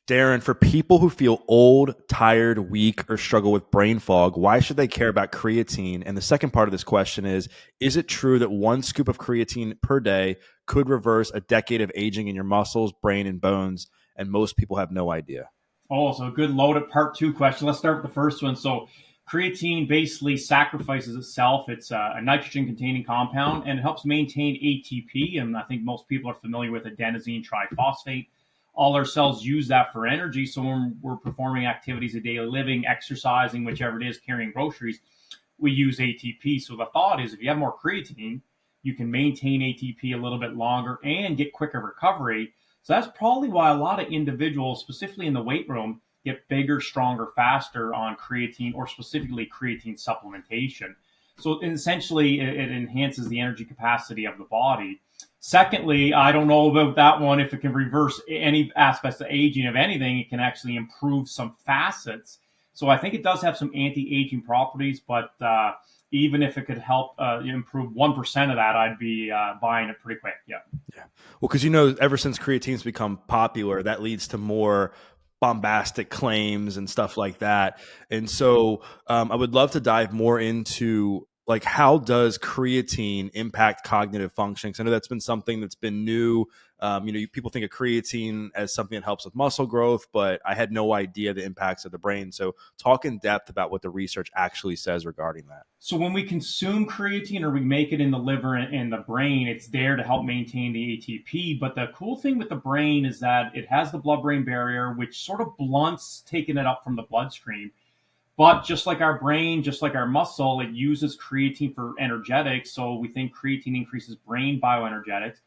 Darren, for people who feel old, tired, weak, or struggle with brain fog, why should they care about creatine? And the second part of this question is it true that one scoop of creatine per day could reverse a decade of aging in your muscles, brain, and bones? And most people have no idea. Oh, so a good loaded part two question. Let's start with the first one. So, creatine basically sacrifices itself. It's a nitrogen containing compound and it helps maintain ATP. And I think most people are familiar with adenosine triphosphate. All our cells use that for energy. So, when we're performing activities of daily living, exercising, whichever it is, carrying groceries, we use ATP. So, the thought is if you have more creatine, you can maintain ATP a little bit longer and get quicker recovery. So that's probably why a lot of individuals, specifically in the weight room, get bigger, stronger, faster on creatine or specifically creatine supplementation. So essentially, it enhances the energy capacity of the body. Secondly, I don't know about that one if it can reverse any aspects of aging. If anything, it can actually improve some facets. So I think it does have some anti-aging properties, but even if it could help improve 1% of that, I'd be buying it pretty quick. Yeah. Yeah. Well, because, you know, ever since creatine's become popular, that leads to more bombastic claims and stuff like that. And so I would love to dive more into like how does creatine impact cognitive function? Because I know that's been something that's been new. People think of creatine as something that helps with muscle growth, but I had no idea the impacts of the brain. So talk in depth about what the research actually says regarding that. So when we consume creatine or we make it in the liver and the brain, it's there to help maintain the ATP. But the cool thing with the brain is that it has the blood-brain barrier, which sort of blunts taking it up from the bloodstream. But just like our brain, just like our muscle, it uses creatine for energetics. So we think creatine increases brain bioenergetics.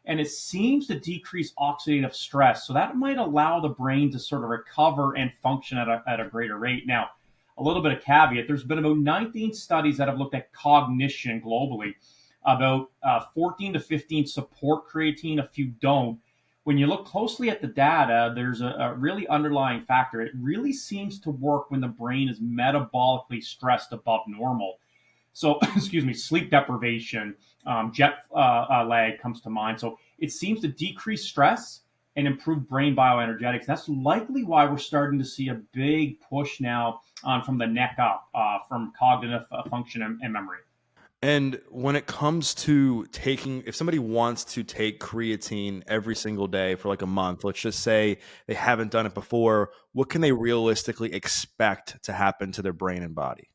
And it seems to decrease oxidative stress. So that might allow the brain to sort of recover and function at a greater rate. Now, a little bit of caveat, there's been about 19 studies that have looked at cognition globally. About 14 to 15 support creatine, a few don't. When you look closely at the data, there's a really underlying factor. It really seems to work when the brain is metabolically stressed above normal. So, excuse me, sleep deprivation, jet lag comes to mind. So it seems to decrease stress and improve brain bioenergetics. That's likely why we're starting to see a big push now on from the neck up from cognitive function and memory. And when it comes to taking, if somebody wants to take creatine every single day for like a month, let's just say they haven't done it before, what can they realistically expect to happen to their brain and body?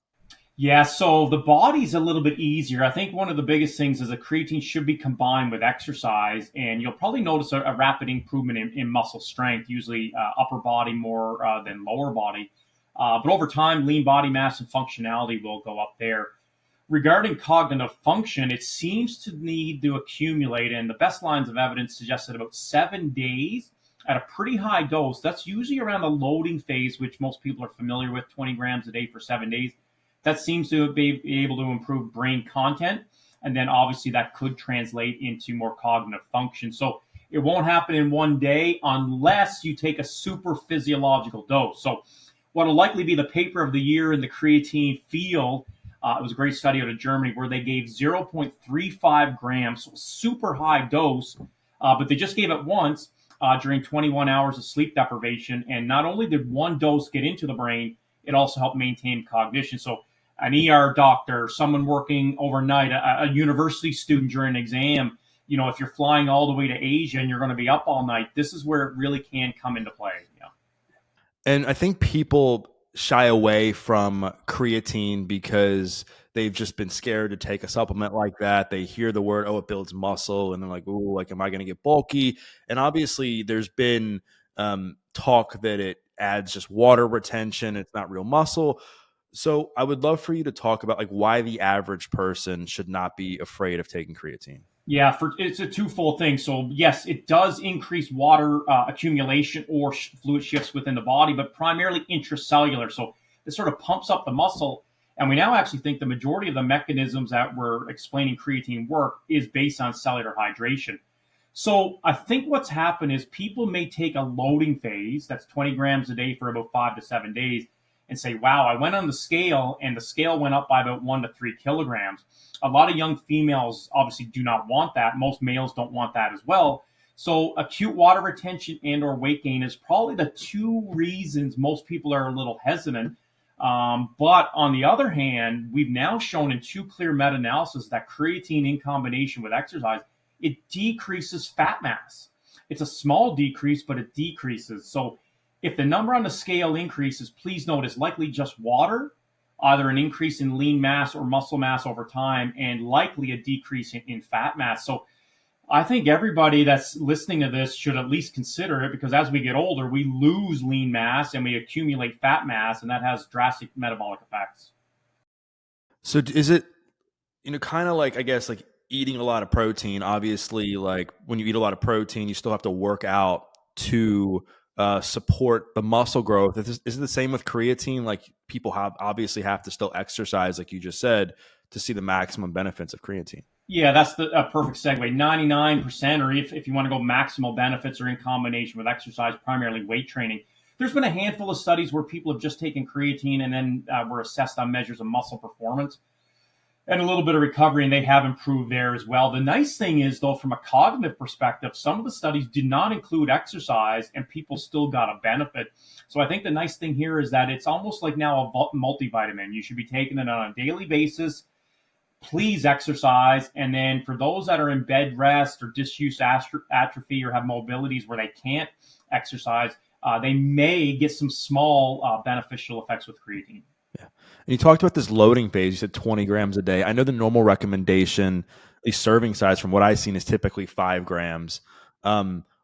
Yeah, so the body's a little bit easier. I think one of the biggest things is that creatine should be combined with exercise, and you'll probably notice a rapid improvement in muscle strength, usually upper body more than lower body. But over time, lean body mass and functionality will go up there. Regarding cognitive function, it seems to need to accumulate, and the best lines of evidence suggest that about 7 days at a pretty high dose, that's usually around the loading phase, which most people are familiar with, 20 grams a day for 7 days. That seems to be able to improve brain content. And then obviously that could translate into more cognitive function. So it won't happen in one day unless you take a super physiological dose. So what will likely be the paper of the year in the creatine field, it was a great study out of Germany where they gave 0.35 grams, so super high dose, but they just gave it once during 21 hours of sleep deprivation. And not only did one dose get into the brain, it also helped maintain cognition. So an ER doctor, someone working overnight, a university student during an exam, if you're flying all the way to Asia and you're going to be up all night, this is where it really can come into play. Yeah. And I think people shy away from creatine because they've just been scared to take a supplement like that. They hear the word, oh, it builds muscle, and they're like, oh, like, am I going to get bulky? And obviously, there's been talk that it adds just water retention. It's not real muscle. So I would love for you to talk about like why the average person should not be afraid of taking creatine. Yeah, it's a twofold thing. So yes, it does increase water accumulation or fluid shifts within the body, but primarily intracellular. So it sort of pumps up the muscle. And we now actually think the majority of the mechanisms that we're explaining creatine work is based on cellular hydration. So I think what's happened is people may take a loading phase, that's 20 grams a day for about 5 to 7 days, and say, wow, I went on the scale and the scale went up by about 1 to 3 kilograms. A lot of young females obviously do not want that. Most males don't want that as well. So acute water retention and or weight gain is probably the two reasons most people are a little hesitant. But on the other hand, we've now shown in two clear meta-analysis that creatine in combination with exercise, it decreases fat mass. It's a small decrease, but it decreases. So if the number on the scale increases, please note it's likely just water, either an increase in lean mass or muscle mass over time, and likely a decrease in fat mass. So I think everybody that's listening to this should at least consider it, because as we get older, we lose lean mass and we accumulate fat mass, and that has drastic metabolic effects. So is it, kind of like, I guess, like eating a lot of protein? Obviously, like when you eat a lot of protein, you still have to work out to support the muscle growth. Is it the same with creatine? Like people obviously have to still exercise, like you just said, to see the maximum benefits of creatine. Yeah, that's the perfect segue. 99%, or if you want to go maximal benefits, are in combination with exercise, primarily weight training. There's been a handful of studies where people have just taken creatine and then were assessed on measures of muscle performance and a little bit of recovery, and they have improved there as well. The nice thing is, though, from a cognitive perspective, some of the studies did not include exercise, and people still got a benefit. So I think the nice thing here is that it's almost like now a multivitamin. You should be taking it on a daily basis. Please exercise. And then for those that are in bed rest or disuse atrophy or have mobilities where they can't exercise, they may get some small beneficial effects with creatine. Yeah. And you talked about this loading phase. You said 20 grams a day. I know the normal recommendation, the serving size from what I've seen, is typically 5 grams.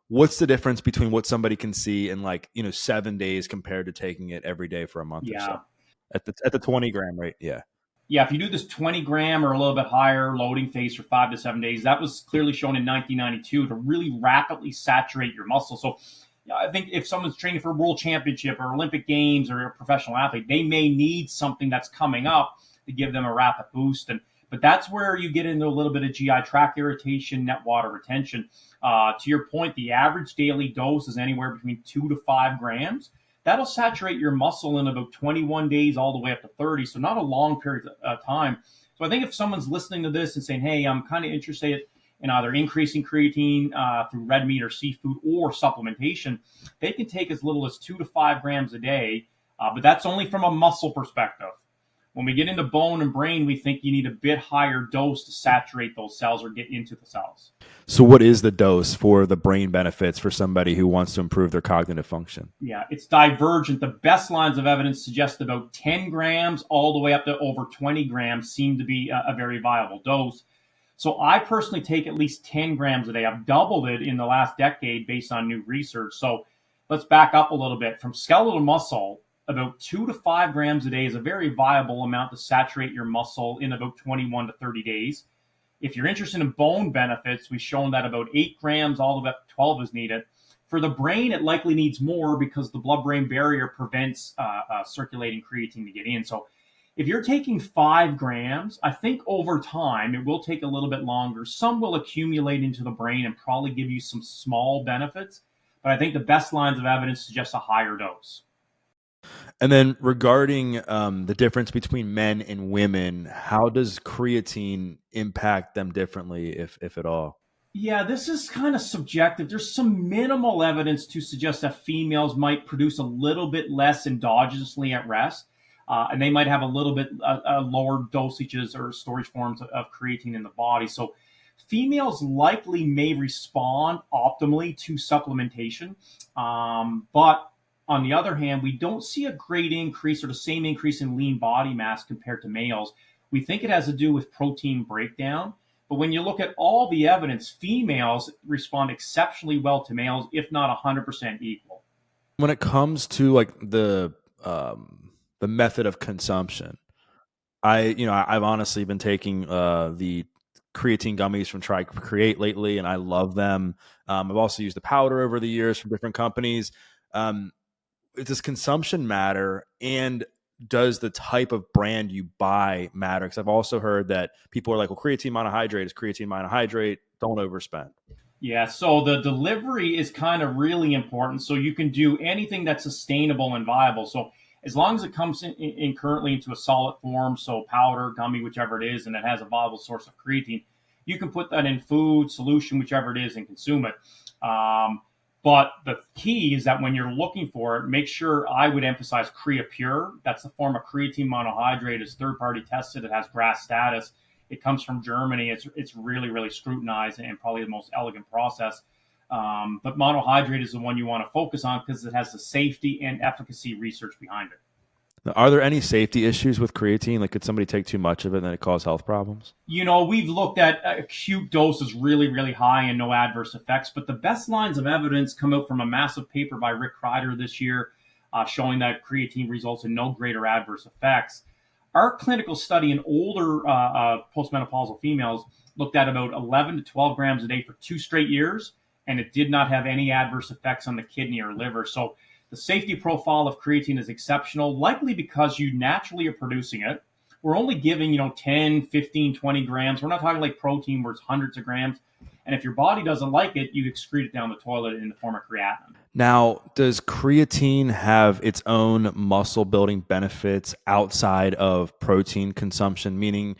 What's the difference between what somebody can see in 7 days compared to taking it every day for a month or Yeah. so at the 20 gram rate? Yeah. Yeah, if you do this 20 gram or a little bit higher loading phase for 5 to 7 days, that was clearly shown in 1992 to really rapidly saturate your muscle. So I think if someone's training for a world championship or Olympic Games or a professional athlete, they may need something that's coming up to give them a rapid boost. But that's where you get into a little bit of GI tract irritation, net water retention. To your point, the average daily dose is anywhere between 2 to 5 grams. That'll saturate your muscle in about 21 days all the way up to 30. So not a long period of time. So I think if someone's listening to this and saying, hey, I'm kind of interested in either increasing creatine through red meat or seafood or supplementation, they can take as little as 2 to 5 grams a day. But that's only from a muscle perspective. When we get into bone and brain, we think you need a bit higher dose to saturate those cells or get into the cells. So what is the dose for the brain benefits for somebody who wants to improve their cognitive function? Yeah, it's divergent. The best lines of evidence suggest about 10 grams all the way up to over 20 grams seem to be a very viable dose. So I personally take at least 10 grams a day. I've doubled it in the last decade based on new research. So let's back up a little bit. From skeletal muscle, about 2 to 5 grams a day is a very viable amount to saturate your muscle in about 21 to 30 days. If you're interested in bone benefits, we've shown that about 8 grams all the way up to 12 is needed. For the brain, it likely needs more because the blood-brain barrier prevents circulating creatine to get in. So if you're taking 5 grams, I think over time, it will take a little bit longer. Some will accumulate into the brain and probably give you some small benefits. But I think the best lines of evidence suggest a higher dose. And then regarding the difference between men and women, how does creatine impact them differently, if at all? Yeah, this is kind of subjective. There's some minimal evidence to suggest that females might produce a little bit less endogenously at rest, and they might have a little bit lower dosages or storage forms of creatine in the body. So females likely may respond optimally to supplementation, but on the other hand, we don't see a great increase or the same increase in lean body mass compared to males. We think it has to do with protein breakdown. But when you look at all the evidence, females respond exceptionally well to males, if not 100% equal. When it comes to the method of consumption, I've honestly been taking the creatine gummies from Try Create lately, and I love them. I've also used the powder over the years from different companies. Does consumption matter, and does the type of brand you buy matter? Because I've also heard that people are like, well, creatine monohydrate is creatine monohydrate. Don't overspend. Yeah, so the delivery is kind of really important. So you can do anything that's sustainable and viable. So as long as it comes in currently into a solid form, so powder, gummy, whichever it is, and it has a viable source of creatine, you can put that in food, solution, whichever it is, and consume it. But the key is that when you're looking for it, make sure I would emphasize CreaPure. That's the form of creatine monohydrate. It's third party tested. It has GRAS status. It comes from Germany. It's really, really scrutinized and probably the most elegant process. But monohydrate is the one you want to focus on because it has the safety and efficacy research behind it. Now, are there any safety issues with creatine? Like, could somebody take too much of it and then it cause health problems? We've looked at acute doses really, really high and no adverse effects, but the best lines of evidence come out from a massive paper by Rick Kreider this year showing that creatine results in no greater adverse effects. Our clinical study in older postmenopausal females looked at about 11 to 12 grams a day for 2 straight years, and it did not have any adverse effects on the kidney or liver. So the safety profile of creatine is exceptional, likely because you naturally are producing it. We're only giving, 10, 15, 20 grams. We're not talking like protein where it's hundreds of grams. And if your body doesn't like it, you excrete it down the toilet in the form of creatinine. Now, does creatine have its own muscle building benefits outside of protein consumption? Meaning,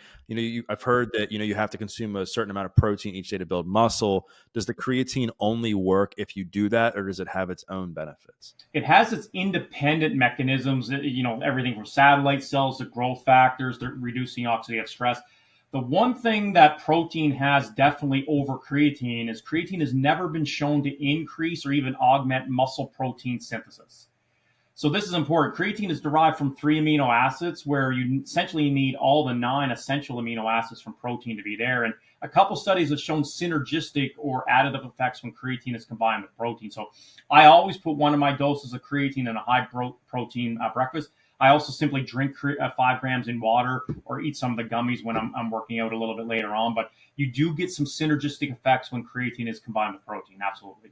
I've heard that, you have to consume a certain amount of protein each day to build muscle. Does the creatine only work if you do that, or does it have its own benefits? It has its independent mechanisms, everything from satellite cells to growth factors, to reducing oxidative stress. The one thing that protein has definitely over creatine has never been shown to increase or even augment muscle protein synthesis. So this is important. Creatine is derived from 3 amino acids, where you essentially need all the 9 essential amino acids from protein to be there. And a couple studies have shown synergistic or additive effects when creatine is combined with protein. So I always put one of my doses of creatine in a high protein breakfast. I also simply drink 5 grams in water or eat some of the gummies when I'm working out a little bit later on. But you do get some synergistic effects when creatine is combined with protein. Absolutely.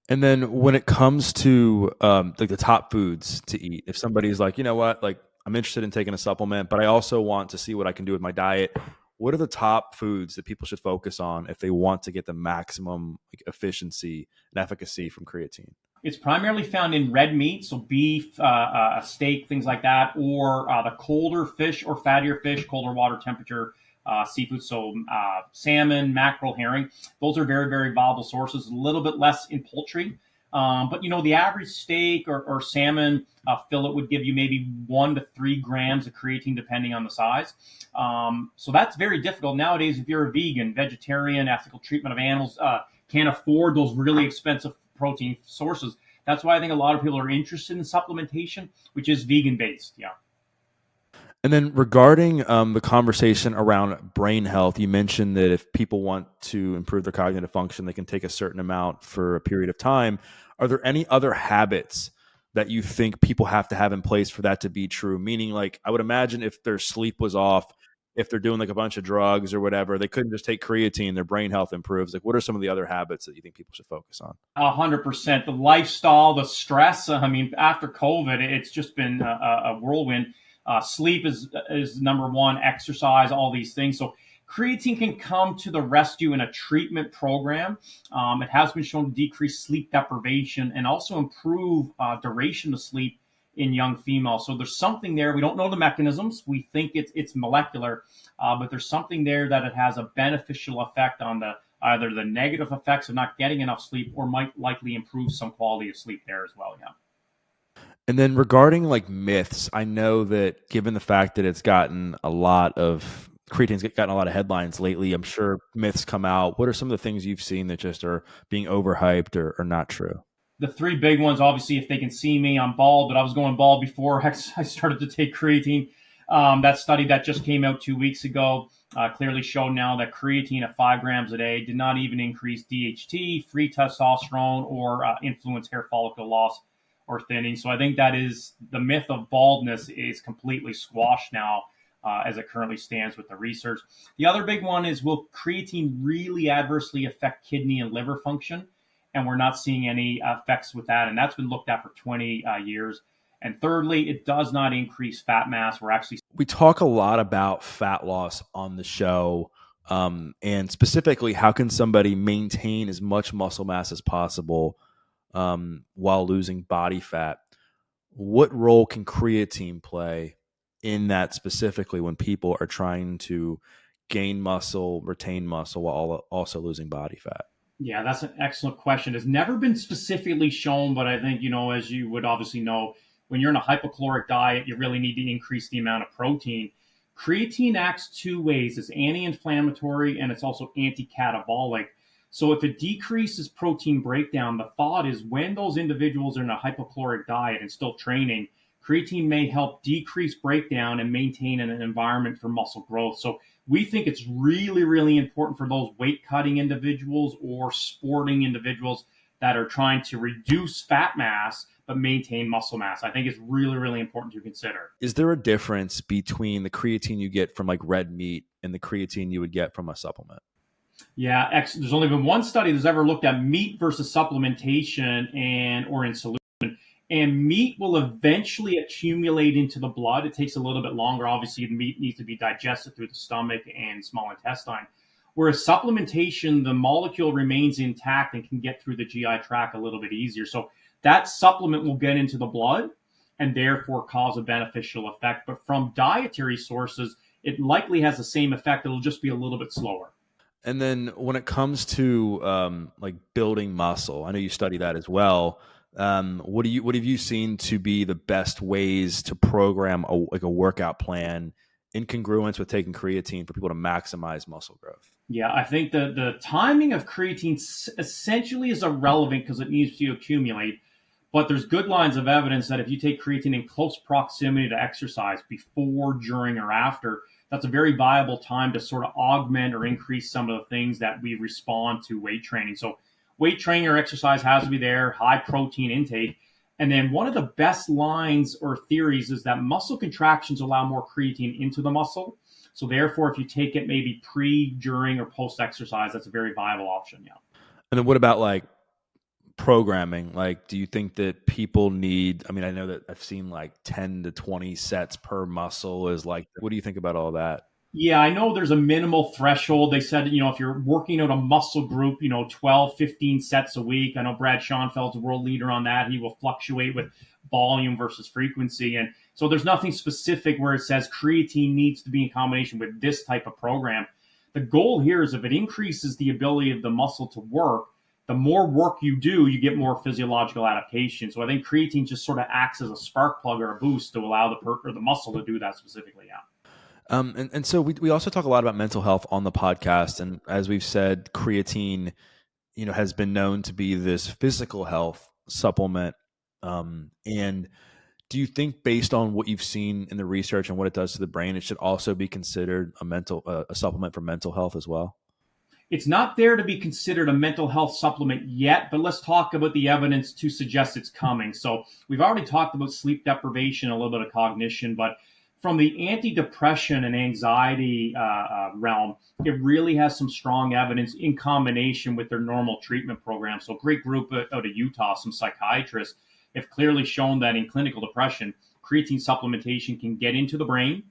And then when it comes to like the top foods to eat, if somebody's like, you know what, like I'm interested in taking a supplement, but I also want to see what I can do with my diet. What are the top foods that people should focus on if they want to get the maximum efficiency and efficacy from creatine? It's primarily found in red meat, so beef, steak, things like that, or the colder fish or fattier fish, colder water temperature seafood. So salmon, mackerel, herring. Those are very, very viable sources. A little bit less in poultry. But the average steak or salmon fillet would give you maybe 1 to 3 grams of creatine, depending on the size. So that's very difficult nowadays. If you're a vegan, vegetarian, ethical treatment of animals, can't afford those really expensive protein sources. That's why I think a lot of people are interested in supplementation, which is vegan based. Yeah. And then regarding the conversation around brain health, you mentioned that if people want to improve their cognitive function, they can take a certain amount for a period of time. Are there any other habits that you think people have to have in place for that to be true? Meaning, like, I would imagine if their sleep was off, if they're doing like a bunch of drugs or whatever, they couldn't just take creatine, their brain health improves. Like, what are some of the other habits that you think people should focus on? 100%. The lifestyle, the stress. I mean, after COVID, it's just been a whirlwind. Sleep is number one. Exercise, all these things. So creatine can come to the rescue in a treatment program. It has been shown to decrease sleep deprivation and also improve duration of sleep in young females. So there's something there. We don't know the mechanisms. We think it's molecular, but there's something there that it has a beneficial effect on either the negative effects of not getting enough sleep or might likely improve some quality of sleep there as well. Yeah. And then regarding like myths, I know that given the fact that it's gotten a lot of creatine's gotten a lot of headlines lately, I'm sure myths come out. What are some of the things you've seen that just are being overhyped or not true? The 3 big ones, obviously, if they can see me, I'm bald, but I was going bald before I started to take creatine. That study that just came out 2 weeks ago clearly showed now that creatine at 5 grams a day did not even increase DHT, free testosterone, or influence hair follicle loss or thinning. So I think that is the myth of baldness is completely squashed now as it currently stands with the research. The other big one is, will creatine really adversely affect kidney and liver function? And we're not seeing any effects with that. And that's been looked at for 20 years. And thirdly, it does not increase fat mass. We talk a lot about fat loss on the show. And specifically, how can somebody maintain as much muscle mass as possible while losing body fat? What role can creatine play in that specifically when people are trying to gain muscle, retain muscle while also losing body fat? Yeah, that's an excellent question. It's never been specifically shown, but I think, as you would obviously know, when you're in a hypocaloric diet, you really need to increase the amount of protein. Creatine acts two ways: it's anti inflammatory and it's also anti catabolic. So if it decreases protein breakdown, the thought is when those individuals are in a hypocaloric diet and still training, creatine may help decrease breakdown and maintain an environment for muscle growth. So we think it's really, really important for those weight cutting individuals or sporting individuals that are trying to reduce fat mass but maintain muscle mass. I think it's really, really important to consider. Is there a difference between the creatine you get from like red meat and the creatine you would get from a supplement? Yeah, there's only been one study that's ever looked at meat versus supplementation and or in solution. And meat will eventually accumulate into the blood. It takes a little bit longer. Obviously, the meat needs to be digested through the stomach and small intestine. Whereas supplementation, the molecule remains intact and can get through the GI tract a little bit easier. So that supplement will get into the blood and therefore cause a beneficial effect. But from dietary sources, it likely has the same effect. It'll just be a little bit slower. And then when it comes to like building muscle, I know you study that as well. What have you seen to be the best ways to program like a workout plan in congruence with taking creatine for people to maximize muscle growth? Yeah, I think the timing of creatine essentially is irrelevant because it needs to accumulate. But there's good lines of evidence that if you take creatine in close proximity to exercise, before, during, or after, that's a very viable time to sort of augment or increase some of the things that we respond to weight training. So, weight training or exercise has to be there, high protein intake. And then one of the best lines or theories is that muscle contractions allow more creatine into the muscle. So, therefore, if you take it maybe pre, during, or post exercise, that's a very viable option. Yeah. And then what about like programming? Like, do you think that people need, I mean, I know that I've seen like 10 to 20 sets per muscle is like, what do you think about all that? Yeah, I know there's a minimal threshold. They said, if you're working out a muscle group, 12, 15 sets a week. I know Brad Schoenfeld's a world leader on that. He will fluctuate with volume versus frequency. And so there's nothing specific where it says creatine needs to be in combination with this type of program. The goal here is if it increases the ability of the muscle to work, the more work you do, you get more physiological adaptation. So I think creatine just sort of acts as a spark plug or a boost to allow the muscle to do that specifically. Yeah. And so we also talk a lot about mental health on the podcast. And as we've said, creatine, has been known to be this physical health supplement. And do you think based on what you've seen in the research and what it does to the brain, it should also be considered a supplement for mental health as well? It's not there to be considered a mental health supplement yet, but let's talk about the evidence to suggest it's coming. So we've already talked about sleep deprivation, a little bit of cognition, but from the antidepressant and anxiety realm, it really has some strong evidence in combination with their normal treatment program. So, a great group out of Utah, some psychiatrists have clearly shown that in clinical depression, creatine supplementation can get into the brain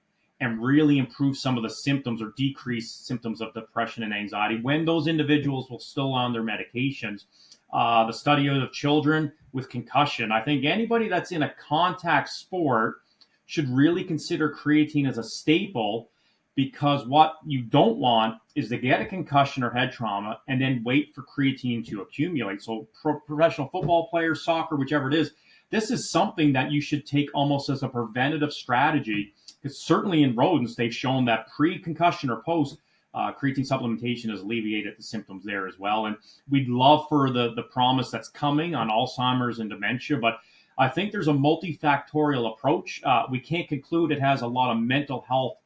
and really improve some of the symptoms or decrease symptoms of depression and anxiety when those individuals will still on their medications. The study of children with concussion, I think anybody that's in a contact sport should really consider creatine as a staple because what you don't want is to get a concussion or head trauma and then wait for creatine to accumulate. So, professional football players, soccer, whichever it is, this is something that you should take almost as a preventative strategy because certainly in rodents, they've shown that pre-concussion or post, creatine supplementation has alleviated the symptoms there as well. And we'd love for the promise that's coming on Alzheimer's and dementia, but I think there's a multifactorial approach. We can't conclude it has a lot of mental health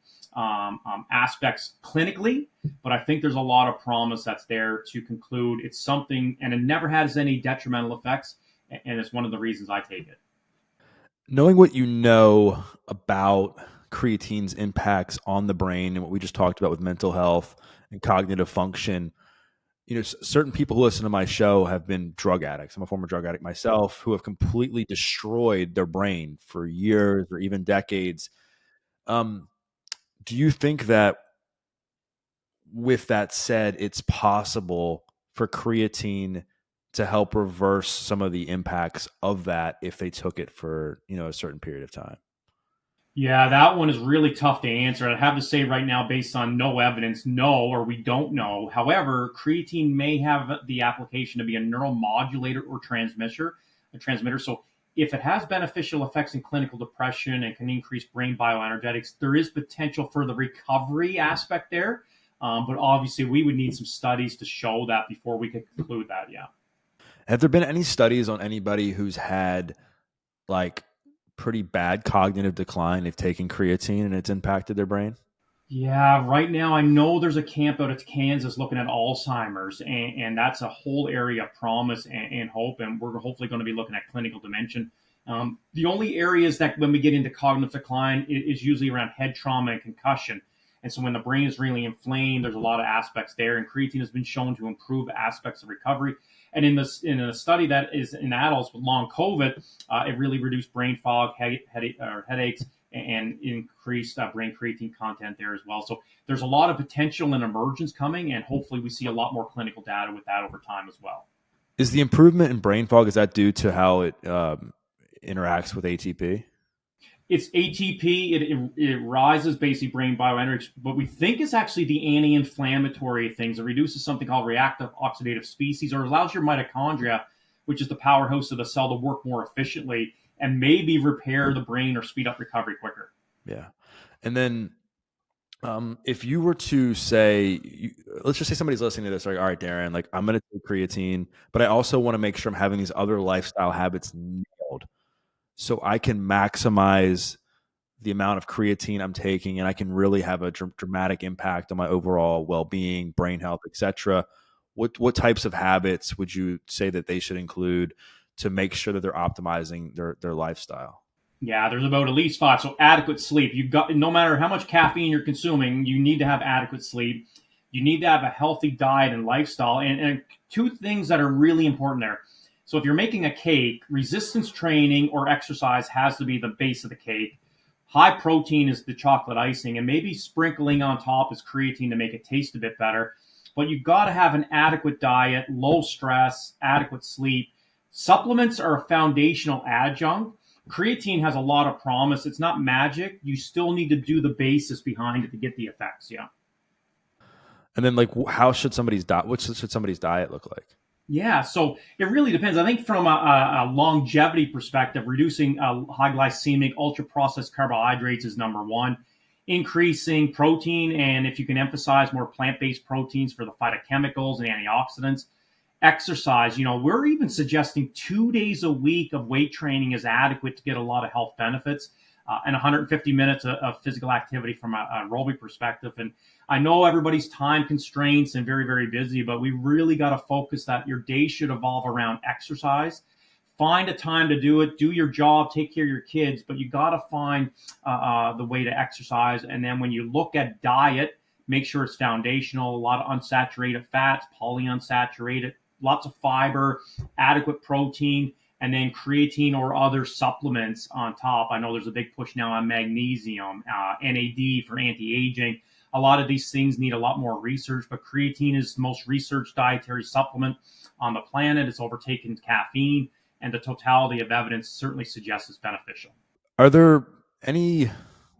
aspects clinically, but I think there's a lot of promise that's there to conclude it's something, and it never has any detrimental effects, and it's one of the reasons I take it. Knowing what you know about creatine's impacts on the brain and what we just talked about with mental health and cognitive function, certain people who listen to my show have been drug addicts. I'm a former drug addict myself who have completely destroyed their brain for years or even decades. Um, do you think that with that said, it's possible for creatine to help reverse some of the impacts of that if they took it for, a certain period of time? Yeah, that one is really tough to answer. I'd have to say right now, based on no evidence, no, or we don't know. However, creatine may have the application to be a neuromodulator or transmitter. So if it has beneficial effects in clinical depression and can increase brain bioenergetics, there is potential for the recovery aspect there. But obviously, we would need some studies to show that before we could conclude that. Yeah. Have there been any studies on anybody who's had like pretty bad cognitive decline? They've taken creatine and it's impacted their brain? Yeah, right now I know there's a camp out of Kansas looking at Alzheimer's, and that's a whole area of promise and hope, and we're hopefully going to be looking at clinical dimension. The only areas that when we get into cognitive decline is usually around head trauma and concussion. And so when the brain is really inflamed, there's a lot of aspects there, and creatine has been shown to improve aspects of recovery. And in a study that is in adults with long COVID, it really reduced brain fog, headaches, and increased brain creatine content there as well. So there's a lot of potential and emergence coming, and hopefully we see a lot more clinical data with that over time as well. Is the improvement in brain fog, is that due to how it interacts with ATP? It's ATP. It rises basically brain bioenergy, but we think it's actually the anti-inflammatory things. It reduces something called reactive oxidative species, or allows your mitochondria, which is the powerhouse of the cell, to work more efficiently and maybe repair the brain or speed up recovery quicker. Yeah. And then if you were to say, let's just say somebody's listening to this, like, all right, Darren, like I'm going to take creatine, but I also want to make sure I'm having these other lifestyle habits nailed so I can maximize the amount of creatine I'm taking and I can really have a dramatic impact on my overall well-being, brain health, etc. What types of habits would you say that they should include to make sure that they're optimizing their lifestyle? Yeah, there's about at least five. So adequate sleep. You got no matter how much caffeine you're consuming, you need to have adequate sleep. You need to have a healthy diet and lifestyle. And two things that are really important there. So if you're making a cake, resistance training or exercise has to be the base of the cake. High protein is the chocolate icing, and maybe sprinkling on top is creatine to make it taste a bit better. But you've got to have an adequate diet, low stress, adequate sleep. Supplements are a foundational adjunct. Creatine has a lot of promise. It's not magic. You still need to do the basis behind it to get the effects. Yeah. And then like how should somebody's diet what should somebody's diet look like? Yeah, so it really depends. I think from a longevity perspective, reducing high glycemic, ultra processed carbohydrates is number one. Increasing protein, and if you can emphasize more plant based proteins for the phytochemicals and antioxidants. Exercise, we're even suggesting 2 days a week of weight training is adequate to get a lot of health benefits, and 150 minutes of physical activity from a aerobic perspective. And I know everybody's time constraints and very, very busy, but we really got to focus that your day should evolve around exercise. Find a time to do it, do your job, take care of your kids, but you got to find the way to exercise. And then when you look at diet, make sure it's foundational, a lot of unsaturated fats, polyunsaturated, lots of fiber, adequate protein, and then creatine or other supplements on top. I know there's a big push now on magnesium, NAD for anti-aging. A lot of these things need a lot more research, but creatine is the most researched dietary supplement on the planet. It's overtaken caffeine, and the totality of evidence certainly suggests it's beneficial. Are there any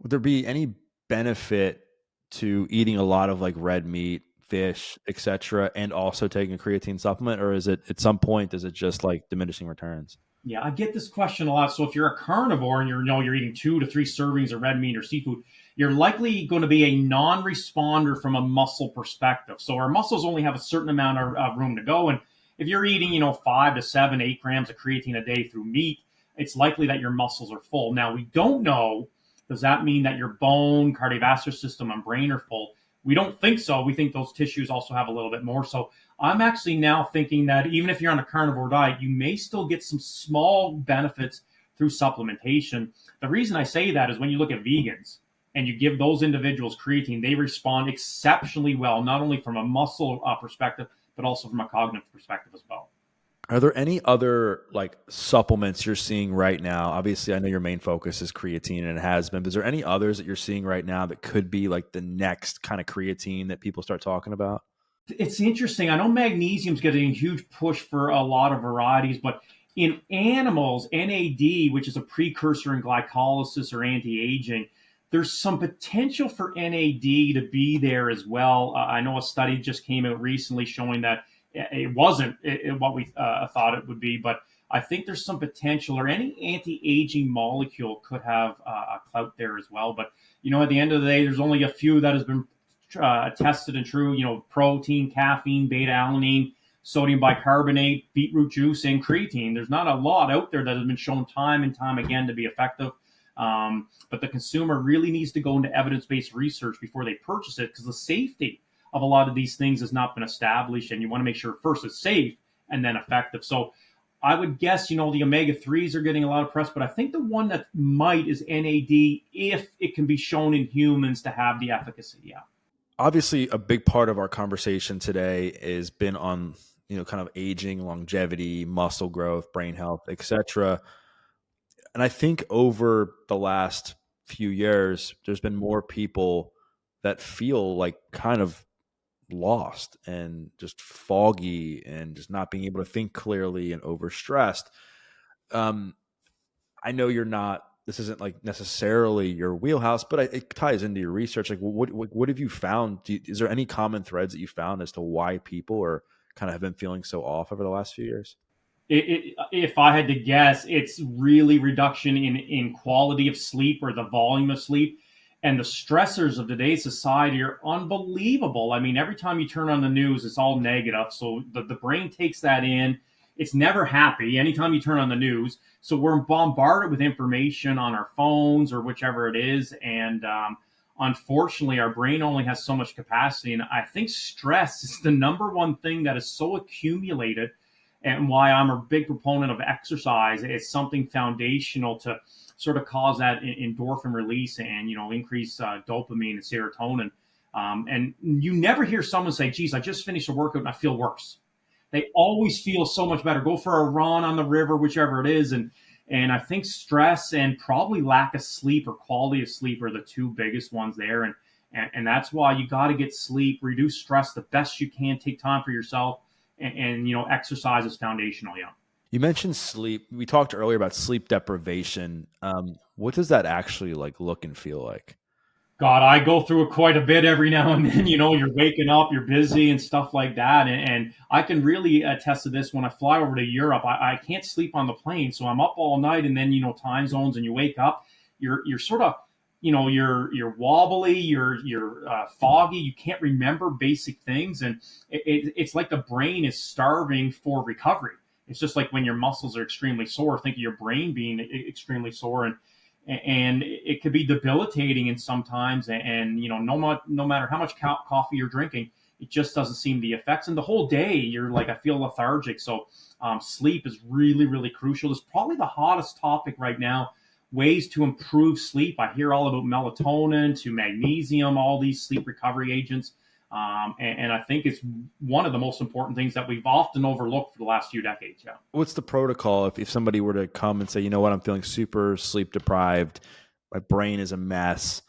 would there be any benefit to eating a lot of like red meat, fish, etc., and also taking a creatine supplement, or is it at some point is it just like diminishing returns? Yeah, I get this question a lot. So if you're a carnivore and you're eating 2 to 3 servings of red meat or seafood, you're likely going to be a non-responder from a muscle perspective. So our muscles only have a certain amount of room to go, and if you're eating 5 to 7, 8 grams of creatine a day through meat, it's likely that your muscles are full. Now we don't know. Does that mean that your bone, cardiovascular system, and brain are full? We don't think so. We think those tissues also have a little bit more. So I'm actually now thinking that even if you're on a carnivore diet, you may still get some small benefits through supplementation. The reason I say that is when you look at vegans and you give those individuals creatine, they respond exceptionally well, not only from a muscle perspective, but also from a cognitive perspective as well. Are there any other like supplements you're seeing right now? Obviously, I know your main focus is creatine and it has been, but is there any others that you're seeing right now that could be like the next kind of creatine that people start talking about? It's interesting. I know magnesium's getting a huge push for a lot of varieties, but In animals, NAD, which is a precursor in glycolysis or anti-aging, there's some potential for NAD to be there as well. I know a study just came out recently showing that it wasn't what we thought it would be, but I think there's some potential, or any anti-aging molecule could have a clout there as well. But at the end of the day, there's only a few that has been tested and true. Protein, caffeine, beta alanine, sodium bicarbonate, beetroot juice, and creatine. There's not a lot out there that has been shown time and time again to be effective. But the consumer really needs to go into evidence-based research before they purchase it, because the safety of a lot of these things has not been established, and you want to make sure first it's safe and then effective. So I would guess, the omega-3s are getting a lot of press, but I think the one that might is NAD, if it can be shown in humans to have the efficacy. Yeah. Obviously, a big part of our conversation today has been on, kind of aging, longevity, muscle growth, brain health, etc. And I think over the last few years, there's been more people that feel like kind of lost and just foggy and just not being able to think clearly and overstressed. Um, I know this isn't like necessarily your wheelhouse, but it ties into your research. Like, what have you found? Is there any common threads that you found as to why people are kind of have been feeling so off over the last few years? If I had to guess, it's really reduction in quality of sleep, or the volume of sleep. And the stressors of today's society are unbelievable. I mean, every time you turn on the news, it's all negative. So the brain takes that in. It's never happy anytime you turn on the news. So we're bombarded with information on our phones or whichever it is. And unfortunately, our brain only has so much capacity. And I think stress is the number one thing that is so accumulated, and why I'm a big proponent of exercise. It's something foundational to sort of cause that endorphin release, and increase dopamine and serotonin. And you never hear someone say, "Geez, I just finished a workout and I feel worse." They always feel so much better. Go for a run on the river, whichever it is, and I think stress and probably lack of sleep or quality of sleep are the two biggest ones there. And that's why you got to get sleep, reduce stress the best you can, take time for yourself, and exercise is foundational. Yeah. You mentioned sleep. We talked earlier about sleep deprivation. What does that actually like look and feel like? God, I go through it quite a bit every now and then. You're waking up, you're busy and stuff like that. And I can really attest to this when I fly over to Europe. I can't sleep on the plane. So I'm up all night, and then, time zones, and you wake up, you're sort of, you're wobbly, you're foggy. You can't remember basic things. And it's like the brain is starving for recovery. It's just like when your muscles are extremely sore, think of your brain being extremely sore. And it could be debilitating in sometimes. And no matter how much coffee you're drinking, it just doesn't seem the effects. And the whole day you're like, I feel lethargic. So sleep is really, really crucial. It's probably the hottest topic right now, ways to improve sleep. I hear all about melatonin to magnesium, all these sleep recovery agents. And I think it's one of the most important things that we've often overlooked for the last few decades. Yeah. What's the protocol if somebody were to come and say, you know what, I'm feeling super sleep deprived, my brain is a mess.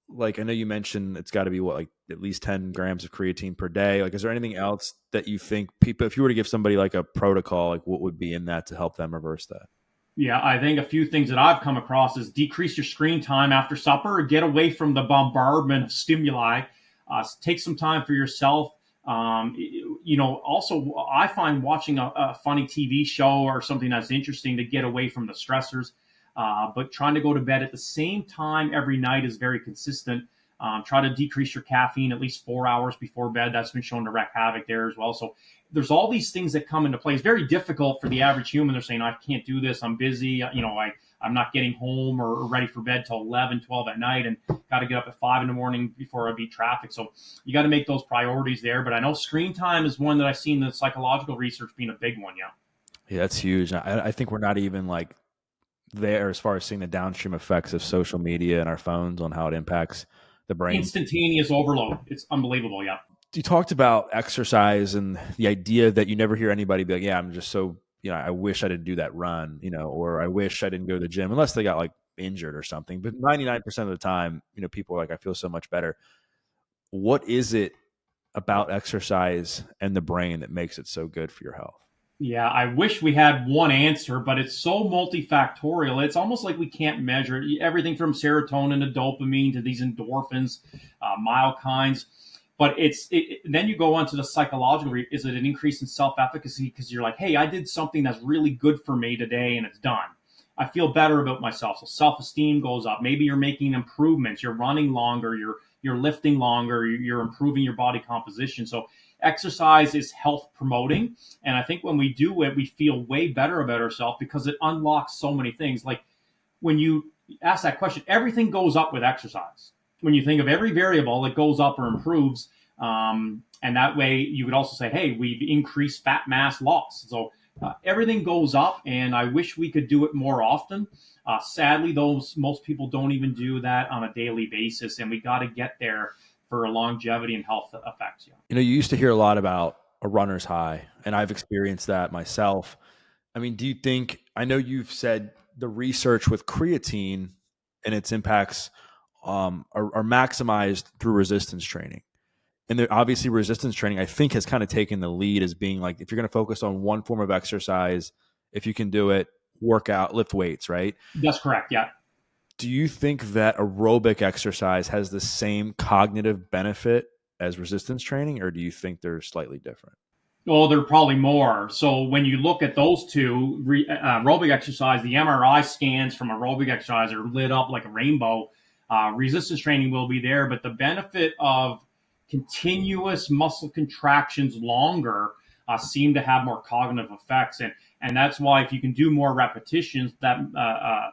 Like, I know you mentioned it's got to be like at least 10 grams of creatine per day. Like, is there anything else that you think people, if you were to give somebody like a protocol, like what would be in that to help them reverse that? Yeah, I think a few things that I've come across is decrease your screen time after supper, get away from the bombardment of stimuli, take some time for yourself. Also, I find watching a funny TV show or something that's interesting to get away from the stressors. But trying to go to bed at the same time every night is very consistent. Try to decrease your caffeine at least 4 hours before bed. That's been shown to wreak havoc there as well. So there's all these things that come into play. It's very difficult for the average human. They're saying, I can't do this. I'm busy. I'm not getting home or ready for bed till 11, 12 at night, and got to get up at 5 in the morning before I beat traffic. So you got to make those priorities there. But I know screen time is one that I've seen the psychological research being a big one. Yeah. Yeah, that's huge. I think we're not even like there as far as seeing the downstream effects of social media and our phones on how it impacts the brain. Instantaneous overload. It's unbelievable. Yeah. You talked about exercise and the idea that you never hear anybody be like, yeah, I'm just so, I wish I didn't do that run, or I wish I didn't go to the gym, unless they got like injured or something. But 99% of the time, people are like, I feel so much better. What is it about exercise and the brain that makes it so good for your health? Yeah, I wish we had one answer, but it's so multifactorial. It's almost like we can't measure it. Everything from serotonin to dopamine to these endorphins, myokines. But then you go on to the psychological. Is it an increase in self-efficacy because you're like, hey, I did something that's really good for me today, and it's done. I feel better about myself, so self-esteem goes up. Maybe you're making improvements. You're running longer. You're lifting longer. You're improving your body composition. So exercise is health promoting, and I think when we do it, we feel way better about ourselves because it unlocks so many things. Like when you ask that question, everything goes up with exercise. When you think of every variable that goes up or improves, and that way you could also say, hey, we've increased fat mass loss. So everything goes up, and I wish we could do it more often. Sadly, most people don't even do that on a daily basis, and we got to get there for longevity and health effects. Yeah. You used to hear a lot about a runner's high, and I've experienced that myself. I mean, do you think, I know you've said the research with creatine and its impacts are maximized through resistance training. And obviously resistance training, I think, has kind of taken the lead as being like, if you're going to focus on one form of exercise, if you can do it, work out, lift weights, right? That's correct. Yeah. Do you think that aerobic exercise has the same cognitive benefit as resistance training, or do you think they're slightly different? Oh, there are probably more. So when you look at those two, aerobic exercise, the MRI scans from aerobic exercise are lit up like a rainbow. Resistance training will be there, but the benefit of continuous muscle contractions longer seem to have more cognitive effects, and that's why if you can do more repetitions, that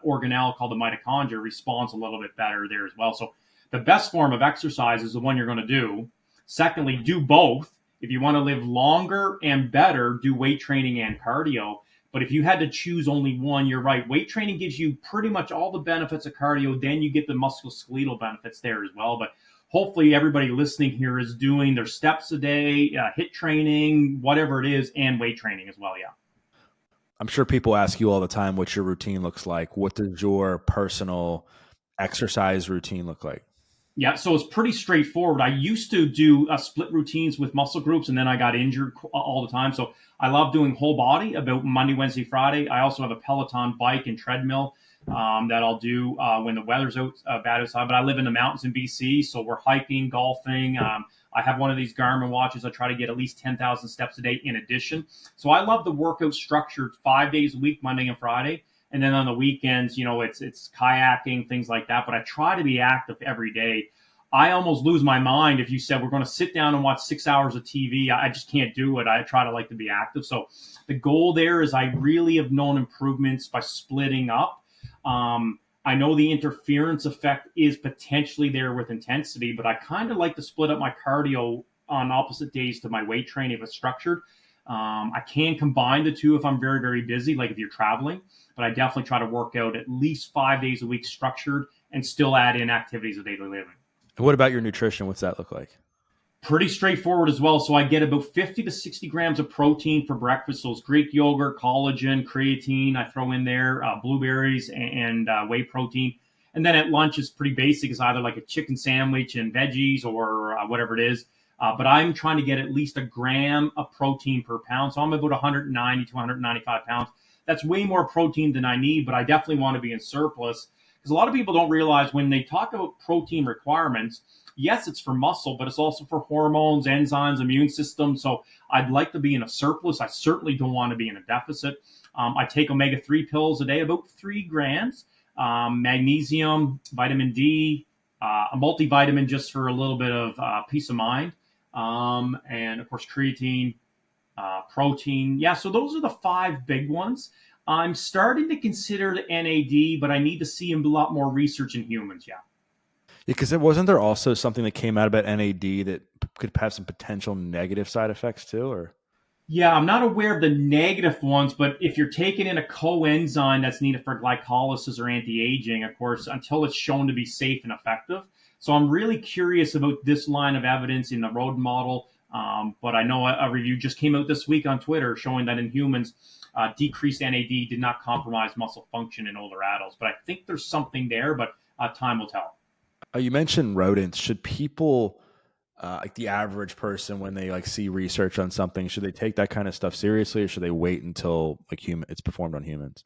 organelle called the mitochondria responds a little bit better there as well. So the best form of exercise is the one you're going to do. Secondly, do both. If you want to live longer and better, do weight training and cardio. But if you had to choose only one, you're right. Weight training gives you pretty much all the benefits of cardio. Then you get the musculoskeletal benefits there as well. But hopefully, everybody listening here is doing their steps a day, HIIT training, whatever it is, and weight training as well. Yeah. I'm sure people ask you all the time what your routine looks like. What does your personal exercise routine look like? Yeah, so it's pretty straightforward. I used to do split routines with muscle groups, and then I got injured all the time. So I love doing whole body about Monday, Wednesday, Friday. I also have a Peloton bike and treadmill that I'll do when the weather's bad outside. But I live in the mountains in BC, so we're hiking, golfing. I have one of these Garmin watches. I try to get at least 10,000 steps a day in addition. So I love the workout structured 5 days a week, Monday and Friday. And then on the weekends, it's kayaking, things like that. But I try to be active every day. I almost lose my mind if you said we're going to sit down and watch 6 hours of TV. I just can't do it. I try to like to be active. So the goal there is I really have known improvements by splitting up. I know the interference effect is potentially there with intensity, but I kind of like to split up my cardio on opposite days to my weight training if it's structured. I can combine the two if I'm very, very busy, like if you're traveling, but I definitely try to work out at least 5 days a week structured and still add in activities of daily living. And what about your nutrition? What's that look like? Pretty straightforward as well. So I get about 50 to 60 grams of protein for breakfast. So it's Greek yogurt, collagen, creatine. I throw in there blueberries and whey protein. And then at lunch is pretty basic. It's either like a chicken sandwich and veggies or whatever it is. But I'm trying to get at least a gram of protein per pound. So I'm about 190 to 195 pounds. That's way more protein than I need, but I definitely want to be in surplus because a lot of people don't realize when they talk about protein requirements, yes, it's for muscle, but it's also for hormones, enzymes, immune system. So I'd like to be in a surplus. I certainly don't want to be in a deficit. I take omega-3 pills a day, about 3 grams, magnesium, vitamin D, a multivitamin just for a little bit of peace of mind, and of course, creatine, protein. Yeah, so those are the five big ones. I'm starting to consider the NAD, but I need to see a lot more research in humans. Yeah. Because it wasn't there also something that came out about NAD that could have some potential negative side effects too, or? Yeah, I'm not aware of the negative ones, but if you're taking in a coenzyme that's needed for glycolysis or anti-aging, of course, until it's shown to be safe and effective. So I'm really curious about this line of evidence in the rodent model. But I know a review just came out this week on Twitter showing that in humans, decreased NAD did not compromise muscle function in older adults. But I think there's something there, but time will tell. You mentioned rodents. Should people like the average person when they like see research on something? Should they take that kind of stuff seriously, or should they wait until like it's performed on humans?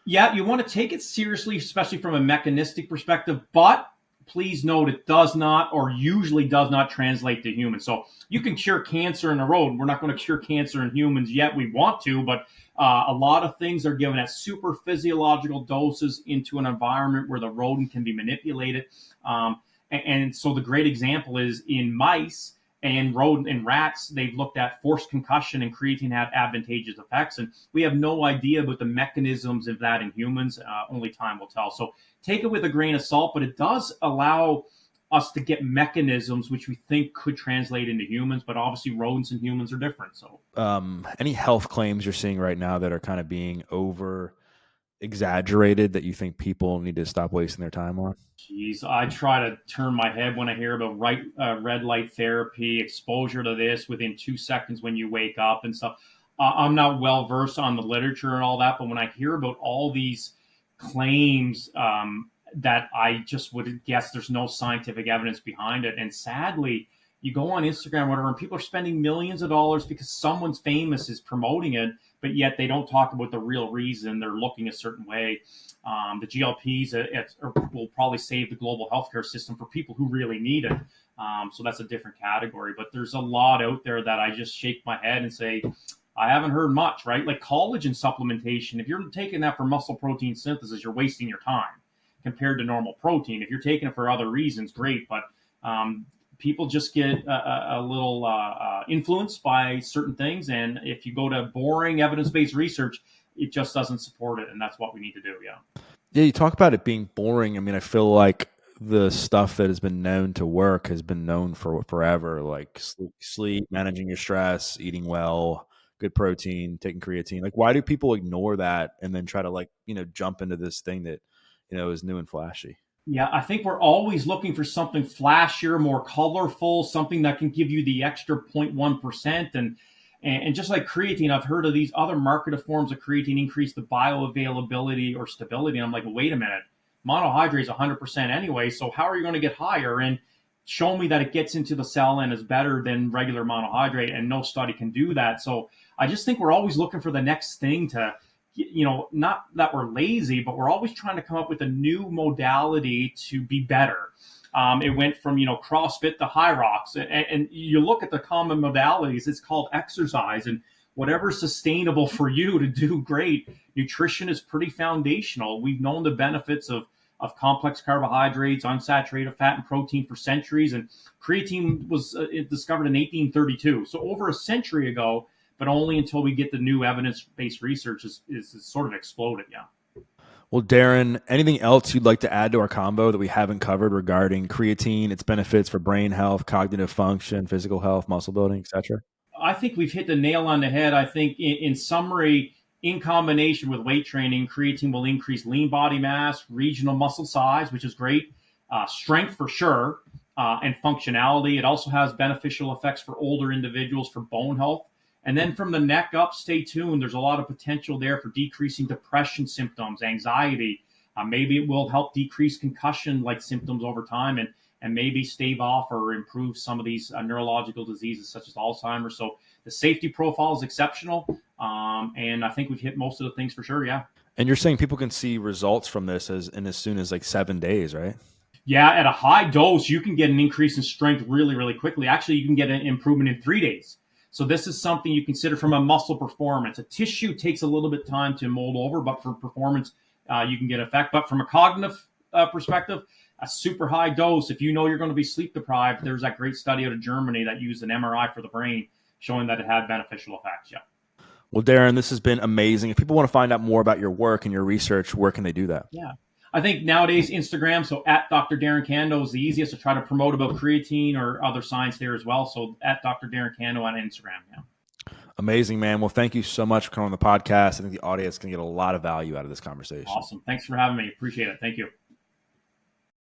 Yeah, you want to take it seriously, especially from a mechanistic perspective, but please note it does not or usually does not translate to humans. So you can cure cancer in a rodent. We're not going to cure cancer in humans yet. We want to, but a lot of things are given at super physiological doses into an environment where the rodent can be manipulated. And so the great example is in mice and rodent and rats, they've looked at forced concussion and creatine had advantageous effects. And we have no idea about the mechanisms of that in humans. Only time will tell. So take it with a grain of salt, but it does allow us to get mechanisms which we think could translate into humans, but obviously rodents and humans are different. So Any health claims you're seeing right now that are kind of being over exaggerated that you think people need to stop wasting their time on? geez, I try to turn my head when I hear about red light therapy, exposure to this within 2 seconds when you wake up and stuff. I'm not well versed on the literature and all that, but when I hear about all these claims that I just would guess there's no scientific evidence behind it, and sadly, you go on Instagram, or whatever, and people are spending millions of dollars because someone's famous is promoting it, but yet they don't talk about the real reason they're looking a certain way. The GLPs will probably save the global healthcare system for people who really need it. So that's a different category. But there's a lot out there that I just shake my head and say, I haven't heard much, right? Like collagen supplementation. If you're taking that for muscle protein synthesis, you're wasting your time compared to normal protein. If you're taking it for other reasons, great. But people just get a little influenced by certain things. And if you go to boring evidence-based research, it just doesn't support it. And that's what we need to do. Yeah. Yeah, you talk about it being boring. I mean, I feel like the stuff that has been known to work has been known for forever, like sleep, managing your stress, eating well, good protein, taking creatine. Like, why do people ignore that and then try to like, jump into this thing that, is new and flashy? Yeah, I think we're always looking for something flashier, more colorful, something that can give you the extra 0.1%. And just like creatine, I've heard of these other marketed forms of creatine increase the bioavailability or stability. And I'm like, wait a minute, monohydrate is 100% anyway. So how are you going to get higher? And show me that it gets into the cell and is better than regular monohydrate. And no study can do that. So I just think we're always looking for the next thing to, not that we're lazy, but we're always trying to come up with a new modality to be better. It went from, CrossFit to high rocks. And you look at the common modalities, it's called exercise. And whatever's sustainable for you to do great, nutrition is pretty foundational. We've known the benefits of complex carbohydrates, unsaturated fat, and protein for centuries. And creatine was discovered in 1832. So over a century ago, but only until we get the new evidence-based research is sort of exploded. Yeah. Well, Darren, anything else you'd like to add to our combo that we haven't covered regarding creatine, its benefits for brain health, cognitive function, physical health, muscle building, etc.? I think we've hit the nail on the head. I think in summary, in combination with weight training, creatine will increase lean body mass, regional muscle size, which is great, strength for sure, and functionality. It also has beneficial effects for older individuals for bone health. And then from the neck up, stay tuned. There's a lot of potential there for decreasing depression symptoms, anxiety. Maybe it will help decrease concussion-like symptoms over time and maybe stave off or improve some of these neurological diseases such as Alzheimer's. So the safety profile is exceptional. And I think we've hit most of the things for sure, yeah. And you're saying people can see results from this as soon as like 7 days, right? Yeah, at a high dose, you can get an increase in strength really, really quickly. Actually, you can get an improvement in 3 days. So this is something you consider from a muscle performance. A tissue takes a little bit of time to mold over, but for performance, you can get effect. But from a cognitive perspective, a super high dose, if you know you're going to be sleep deprived, there's that great study out of Germany that used an MRI for the brain showing that it had beneficial effects. Yeah. Well, Darren, this has been amazing. If people want to find out more about your work and your research, where can they do that? Yeah. I think nowadays Instagram, so at Dr. Darren Candow is the easiest to try to promote about creatine or other science there as well. So at Dr. Darren Candow on Instagram. Yeah. Amazing, man. Well, thank you so much for coming on the podcast. I think the audience can get a lot of value out of this conversation. Awesome. Thanks for having me. Appreciate it. Thank you.